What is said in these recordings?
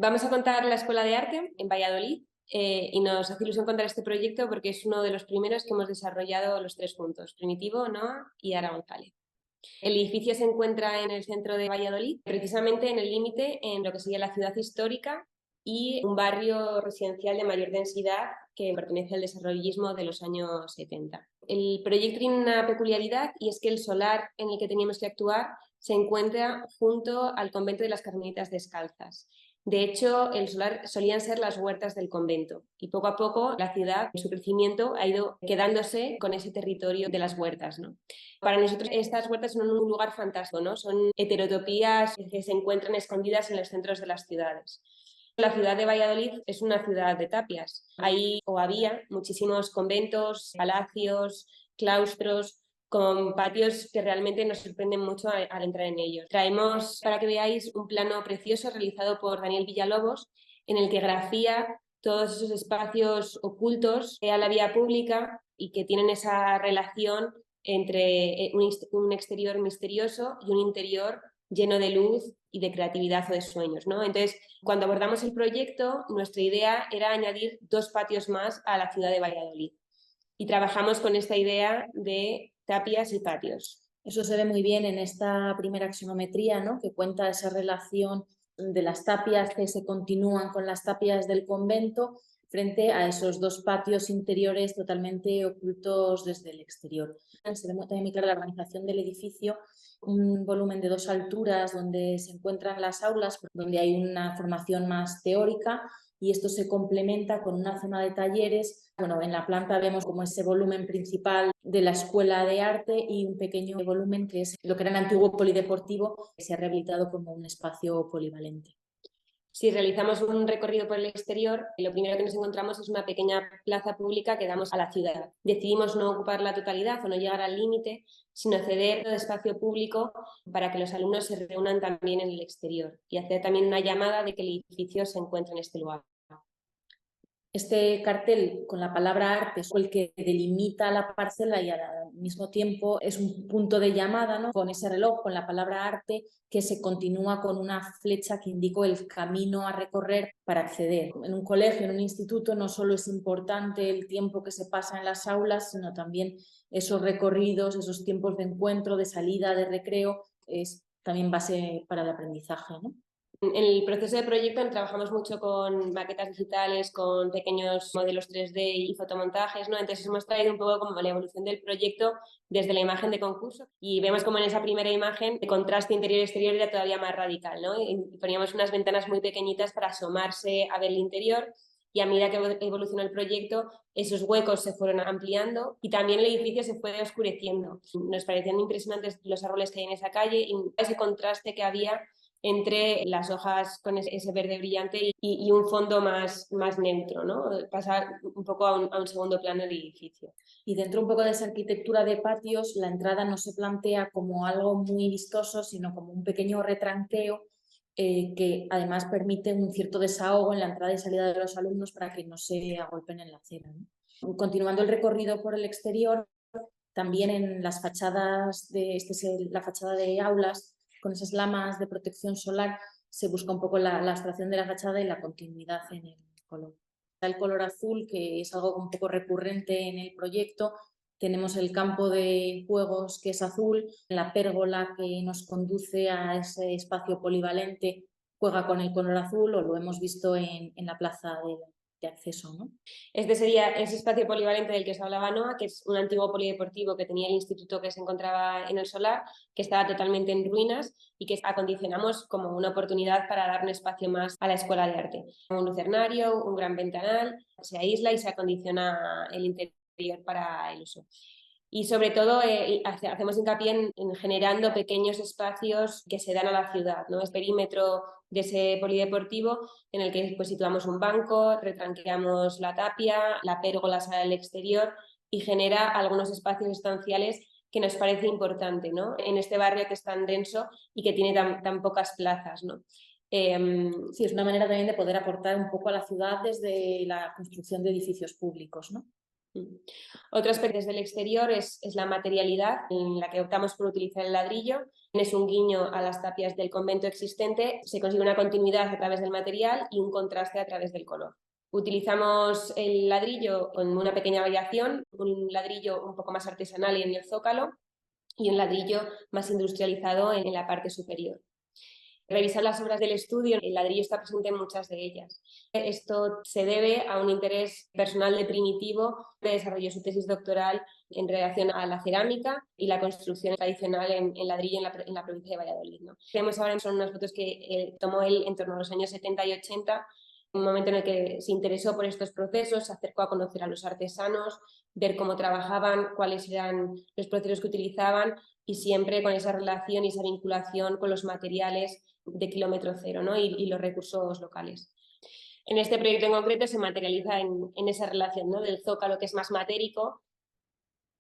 Vamos a contar la Escuela de Arte en Valladolid y nos hace ilusión contar este proyecto porque es uno de los primeros que hemos desarrollado los tres juntos, Primitivo, Noa y Ara González. El edificio se encuentra en el centro de Valladolid, precisamente en el límite en lo que sería la ciudad histórica y un barrio residencial de mayor densidad que pertenece al desarrollismo de los años 70. El proyecto tiene una peculiaridad y es que el solar en el que teníamos que actuar se encuentra junto al convento de las Carmelitas Descalzas. De hecho, el solar solían ser las huertas del convento y poco a poco la ciudad, en su crecimiento, ha ido quedándose con ese territorio de las huertas, ¿no? Para nosotros estas huertas son un lugar fantástico, ¿no? Son heterotopías que se encuentran escondidas en los centros de las ciudades. La ciudad de Valladolid es una ciudad de tapias. Ahí o había muchísimos conventos, palacios, claustros, con patios que realmente nos sorprenden mucho al entrar en ellos. Traemos para que veáis un plano precioso realizado por Daniel Villalobos, en el que grafía todos esos espacios ocultos a la vía pública y que tienen esa relación entre un exterior misterioso y un interior lleno de luz y de creatividad o de sueños, ¿no? Entonces, cuando abordamos el proyecto, nuestra idea era añadir 2 patios más a la ciudad de Valladolid. Y trabajamos con esta idea de tapias y patios. Eso se ve muy bien en esta primera axonometría, ¿no? Que cuenta esa relación de las tapias que se continúan con las tapias del convento frente a esos 2 patios interiores totalmente ocultos desde el exterior. Se ve también muy clara la organización del edificio, un volumen de 2 alturas donde se encuentran las aulas, donde hay una formación más teórica, y esto se complementa con una zona de talleres. Bueno, en la planta vemos como ese volumen principal de la Escuela de Arte y un pequeño volumen que es lo que era el antiguo polideportivo, que se ha rehabilitado como un espacio polivalente. Si realizamos un recorrido por el exterior, lo primero que nos encontramos es una pequeña plaza pública que damos a la ciudad. Decidimos no ocupar la totalidad o no llegar al límite, sino ceder de espacio público para que los alumnos se reúnan también en el exterior y hacer también una llamada de que el edificio se encuentra en este lugar. Este cartel con la palabra arte es el que delimita la parcela y al mismo tiempo es un punto de llamada, ¿no? Con ese reloj, con la palabra arte, que se continúa con una flecha que indica el camino a recorrer para acceder. En un colegio, en un instituto, no solo es importante el tiempo que se pasa en las aulas, sino también esos recorridos, esos tiempos de encuentro, de salida, de recreo, es también base para el aprendizaje, ¿no? En el proceso de proyecto trabajamos mucho con maquetas digitales, con pequeños modelos 3D y fotomontajes, ¿no? Entonces hemos traído un poco como la evolución del proyecto desde la imagen de concurso y vemos como en esa primera imagen el contraste interior-exterior era todavía más radical, ¿no? Y poníamos unas ventanas muy pequeñitas para asomarse a ver el interior y a medida que evolucionó el proyecto esos huecos se fueron ampliando y también el edificio se fue oscureciendo. Nos parecían impresionantes los árboles que hay en esa calle y ese contraste que había entre las hojas con ese verde brillante y un fondo más neutro, ¿no? Pasar un poco a un segundo plano del edificio. Y dentro un poco de esa arquitectura de patios, la entrada no se plantea como algo muy vistoso, sino como un pequeño retranqueo que además permite un cierto desahogo en la entrada y salida de los alumnos para que no se agolpen en la acera, ¿no? Continuando el recorrido por el exterior, también en las fachadas la fachada de aulas, con esas lamas de protección solar, se busca un poco la abstracción de la fachada y la continuidad en el color. Está el color azul, que es algo un poco recurrente en el proyecto. Tenemos el campo de juegos, que es azul, la pérgola que nos conduce a ese espacio polivalente juega con el color azul, o lo hemos visto en la plaza de acceso, ¿no? Este sería ese espacio polivalente del que os hablaba Noa, que es un antiguo polideportivo que tenía el instituto que se encontraba en el solar, que estaba totalmente en ruinas y que acondicionamos como una oportunidad para dar un espacio más a la Escuela de Arte. Un lucernario, un gran ventanal, se aísla y se acondiciona el interior para el uso. Y sobre todo hacemos hincapié en generando pequeños espacios que se dan a la ciudad, ¿no? Es perímetro de ese polideportivo en el que pues, situamos un banco, retranqueamos la tapia, la pérgola sale al exterior y genera algunos espacios estanciales que nos parece importante, ¿no? En este barrio que es tan denso y que tiene tan pocas plazas, ¿no? Sí, es una manera también de poder aportar un poco a la ciudad desde la construcción de edificios públicos, ¿no? Otro aspecto desde el exterior es la materialidad, en la que optamos por utilizar el ladrillo. Es un guiño a las tapias del convento existente, se consigue una continuidad a través del material y un contraste a través del color. Utilizamos el ladrillo con una pequeña variación, un ladrillo un poco más artesanal en el zócalo y un ladrillo más industrializado en la parte superior. Revisar las obras del estudio, el ladrillo está presente en muchas de ellas. Esto se debe a un interés personal de Primitivo, que desarrolló su tesis doctoral en relación a la cerámica y la construcción tradicional en ladrillo en la provincia de Valladolid, ¿no? Vemos ahora son unas fotos que tomó él en torno a los años 70 y 80, un momento en el que se interesó por estos procesos, se acercó a conocer a los artesanos, ver cómo trabajaban, cuáles eran los procesos que utilizaban y siempre con esa relación y esa vinculación con los materiales de kilómetro cero, ¿no? y los recursos locales. En este proyecto en concreto se materializa en esa relación, ¿no? Del zócalo, que es más matérico,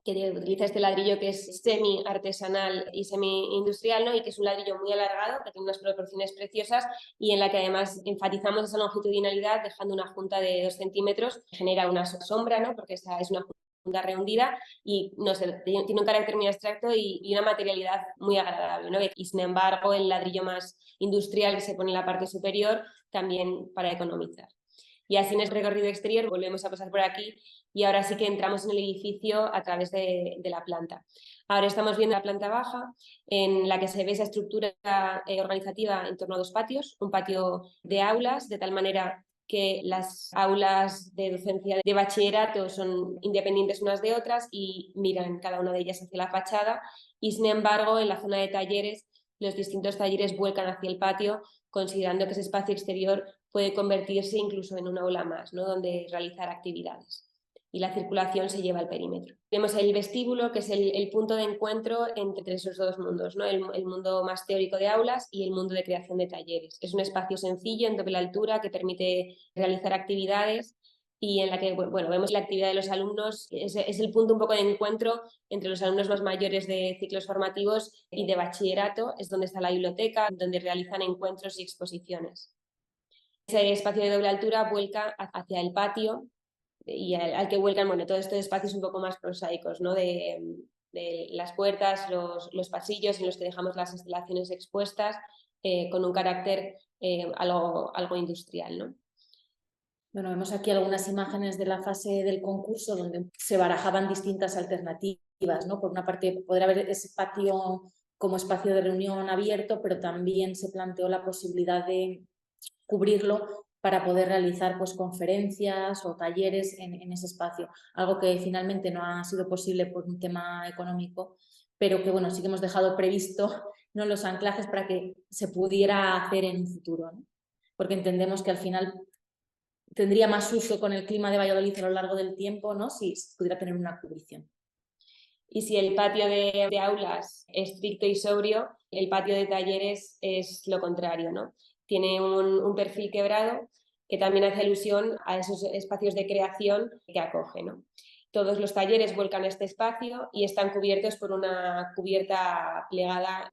que utiliza este ladrillo que es semi-artesanal y semi-industrial, ¿no? Y que es un ladrillo muy alargado, que tiene unas proporciones preciosas y en la que además enfatizamos esa longitudinalidad dejando una junta de 2 centímetros, genera una sombra, ¿no? Porque esta es una junta rehundida y no sé, tiene un carácter muy abstracto y una materialidad muy agradable, ¿no? Y sin embargo el ladrillo más industrial que se pone en la parte superior también para economizar. Y así en el recorrido exterior volvemos a pasar por aquí y ahora sí que entramos en el edificio a través de la planta. Ahora estamos viendo la planta baja en la que se ve esa estructura organizativa en torno a 2 patios, un patio de aulas, de tal manera que las aulas de docencia de bachillerato son independientes unas de otras y miran cada una de ellas hacia la fachada y sin embargo en la zona de talleres los distintos talleres vuelcan hacia el patio considerando que ese espacio exterior puede convertirse incluso en un aula más, ¿no? Donde realizar actividades. Y la circulación se lleva al perímetro. Vemos el vestíbulo, que es el punto de encuentro entre esos dos mundos, ¿no? El mundo más teórico de aulas y el mundo de creación de talleres. Es un espacio sencillo, en doble altura, que permite realizar actividades y en la que bueno, vemos la actividad de los alumnos, es el punto un poco de encuentro entre los alumnos más mayores de ciclos formativos y de bachillerato, es donde está la biblioteca, donde realizan encuentros y exposiciones. Ese espacio de doble altura vuelca hacia el patio y al que vuelcan, bueno, todos estos espacios un poco más prosaicos, ¿no? De las puertas, los pasillos en los que dejamos las instalaciones expuestas con un carácter algo industrial, ¿no? Bueno, vemos aquí algunas imágenes de la fase del concurso donde se barajaban distintas alternativas, ¿no? Por una parte, poder haber ese patio como espacio de reunión abierto, pero también se planteó la posibilidad de cubrirlo para poder realizar pues, conferencias o talleres en ese espacio. Algo que finalmente no ha sido posible por un tema económico, pero que bueno, sí que hemos dejado previsto, ¿no? Los anclajes para que se pudiera hacer en un futuro, ¿no? Porque entendemos que al final tendría más uso con el clima de Valladolid a lo largo del tiempo, ¿no? Si pudiera tener una cubrición. Y si el patio de aulas es estricto y sobrio, el patio de talleres es lo contrario, ¿no? Tiene un perfil quebrado que también hace alusión a esos espacios de creación que acoge, ¿no? Todos los talleres vuelcan a este espacio y están cubiertos por una cubierta plegada.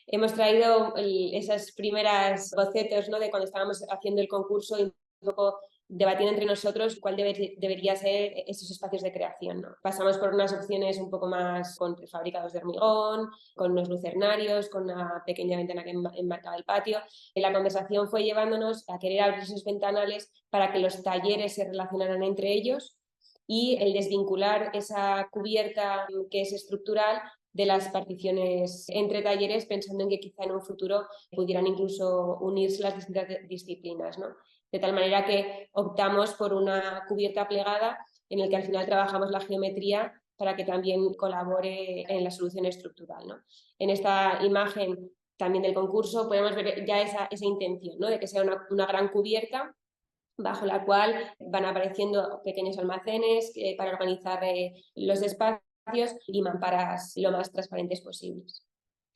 Hemos traído esas primeras bocetos, ¿no? De cuando estábamos haciendo el concurso y un poco debatiendo entre nosotros cuál debería ser esos espacios de creación, ¿no? Pasamos por unas opciones un poco más con prefabricados de hormigón, con unos lucernarios, con una pequeña ventana que enmarcaba el patio. La conversación fue llevándonos a querer abrir esos ventanales para que los talleres se relacionaran entre ellos y el desvincular esa cubierta que es estructural de las particiones entre talleres, pensando en que quizá en un futuro pudieran incluso unirse las distintas disciplinas, ¿no? De tal manera que optamos por una cubierta plegada en el que al final trabajamos la geometría para que también colabore en la solución estructural, ¿no? En esta imagen también del concurso podemos ver ya esa intención, ¿no? De que sea una gran cubierta bajo la cual van apareciendo pequeños almacenes para organizar los espacios y mamparas lo más transparentes posibles.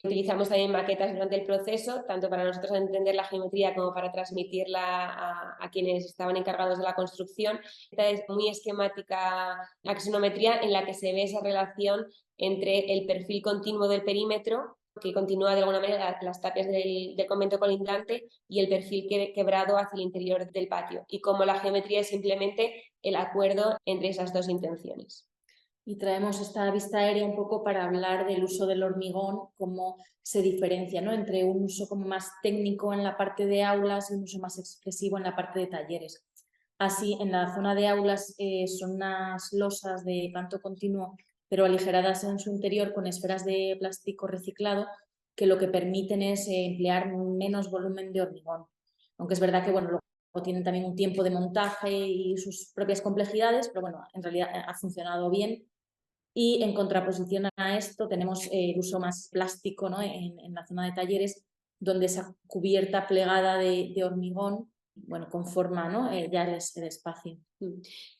Utilizamos también maquetas durante el proceso, tanto para nosotros entender la geometría como para transmitirla a quienes estaban encargados de la construcción. Esta es muy esquemática axonometría en la que se ve esa relación entre el perfil continuo del perímetro que continúa de alguna manera las tapias del convento colindante y el perfil quebrado hacia el interior del patio, y cómo la geometría es simplemente el acuerdo entre esas dos intenciones. Y traemos esta vista aérea un poco para hablar del uso del hormigón, cómo se diferencia, ¿no?, entre un uso como más técnico en la parte de aulas y un uso más expresivo en la parte de talleres. Así, en la zona de aulas son unas losas de canto continuo, pero aligeradas en su interior con esferas de plástico reciclado, que lo que permiten es emplear menos volumen de hormigón. Aunque es verdad que, bueno, luego tienen también un tiempo de montaje y sus propias complejidades, pero bueno, en realidad ha funcionado bien. Y en contraposición a esto tenemos el uso más plástico, ¿no?, en la zona de talleres, donde esa cubierta plegada de hormigón, bueno, conforma, ¿no?, ya el espacio.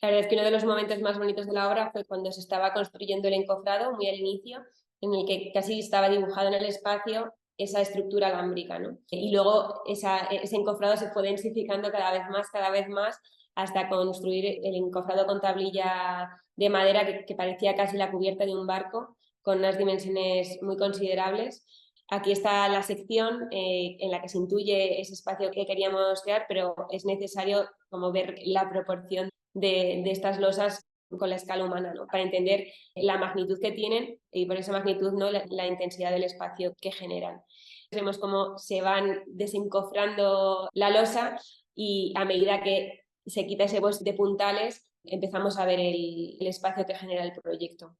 La verdad es que uno de los momentos más bonitos de la obra fue cuando se estaba construyendo el encofrado, muy al inicio, en el que casi estaba dibujado en el espacio esa estructura alámbrica, ¿no? Y luego ese encofrado se fue densificando cada vez más, hasta construir el encofrado con tablilla de madera que parecía casi la cubierta de un barco, con unas dimensiones muy considerables. Aquí está la sección en la que se intuye ese espacio que queríamos crear, pero es necesario como ver la proporción de estas losas con la escala humana, ¿no?, para entender la magnitud que tienen y por esa magnitud, ¿no?, la intensidad del espacio que generan. Vemos cómo se van desencofrando la losa y a medida que se quita ese bosque de puntales empezamos a ver el espacio que genera el proyecto.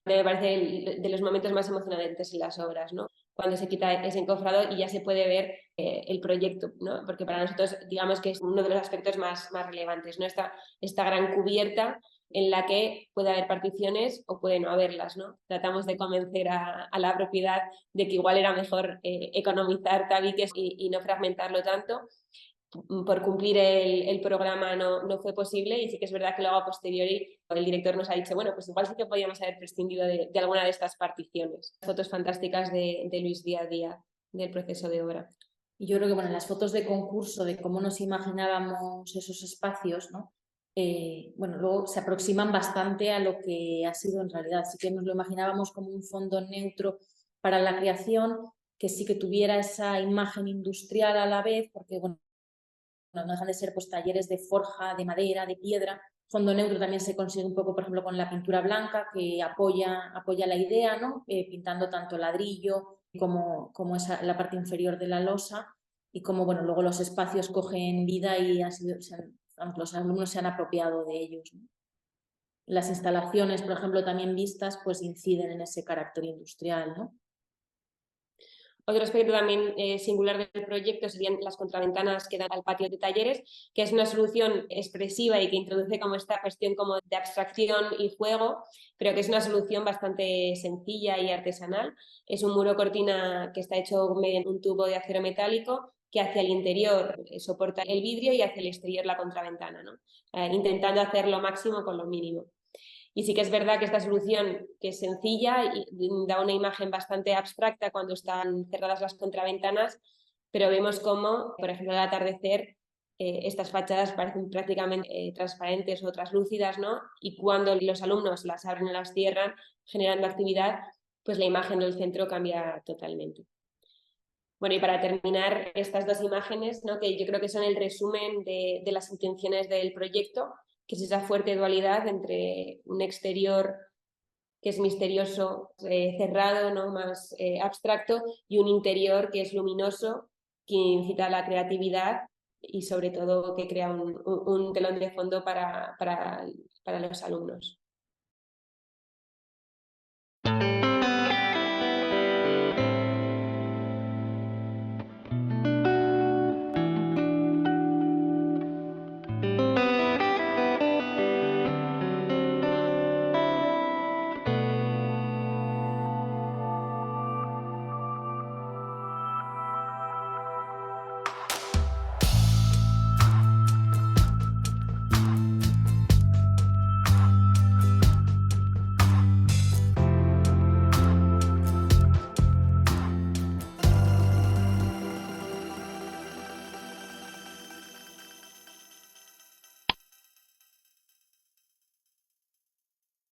Me parece de los momentos más emocionantes en las obras, ¿no?, cuando se quita ese encofrado y ya se puede ver el proyecto, ¿no?, porque para nosotros digamos que es uno de los aspectos más relevantes, ¿no?, esta gran cubierta en la que puede haber particiones o puede no haberlas, ¿no? Tratamos de convencer a la propiedad de que igual era mejor economizar tabiques y no fragmentarlo tanto. Por cumplir el programa no fue posible, y sí que es verdad que luego a posteriori el director nos ha dicho, bueno, pues igual sí que podíamos haber prescindido de alguna de estas particiones. Fotos fantásticas de Luis día a día del proceso de obra. Y yo creo que, bueno, en las fotos de concurso de cómo nos imaginábamos esos espacios, ¿no?, bueno, luego se aproximan bastante a lo que ha sido en realidad. Sí que nos lo imaginábamos como un fondo neutro para la creación, que sí que tuviera esa imagen industrial a la vez, porque, bueno, no dejan de ser pues talleres de forja, de madera, de piedra. Fondo neutro también se consigue un poco, por ejemplo, con la pintura blanca, que apoya la idea, ¿no?, pintando tanto ladrillo como la parte inferior de la losa, y como, bueno, luego los espacios cogen vida y los alumnos se han apropiado de ellos, ¿no? Las instalaciones, por ejemplo, también vistas, pues inciden en ese carácter industrial, ¿no? Otro aspecto también singular del proyecto serían las contraventanas que dan al patio de talleres, que es una solución expresiva y que introduce como esta cuestión como de abstracción y juego, pero que es una solución bastante sencilla y artesanal. Es un muro cortina que está hecho mediante un tubo de acero metálico que hacia el interior soporta el vidrio y hacia el exterior la contraventana, ¿no? Intentando hacer lo máximo con lo mínimo. Y sí que es verdad que esta solución, que es sencilla y da una imagen bastante abstracta cuando están cerradas las contraventanas, pero vemos cómo, por ejemplo, al atardecer, estas fachadas parecen prácticamente transparentes o translúcidas, ¿no? Y cuando los alumnos las abren o las cierran, generando actividad, pues la imagen del centro cambia totalmente. Bueno, y para terminar, estas dos imágenes, ¿no?, que yo creo que son el resumen de las intenciones del proyecto, que es esa fuerte dualidad entre un exterior que es misterioso, cerrado, ¿no?, más abstracto, y un interior que es luminoso, que incita a la creatividad y sobre todo que crea un telón de fondo para los alumnos.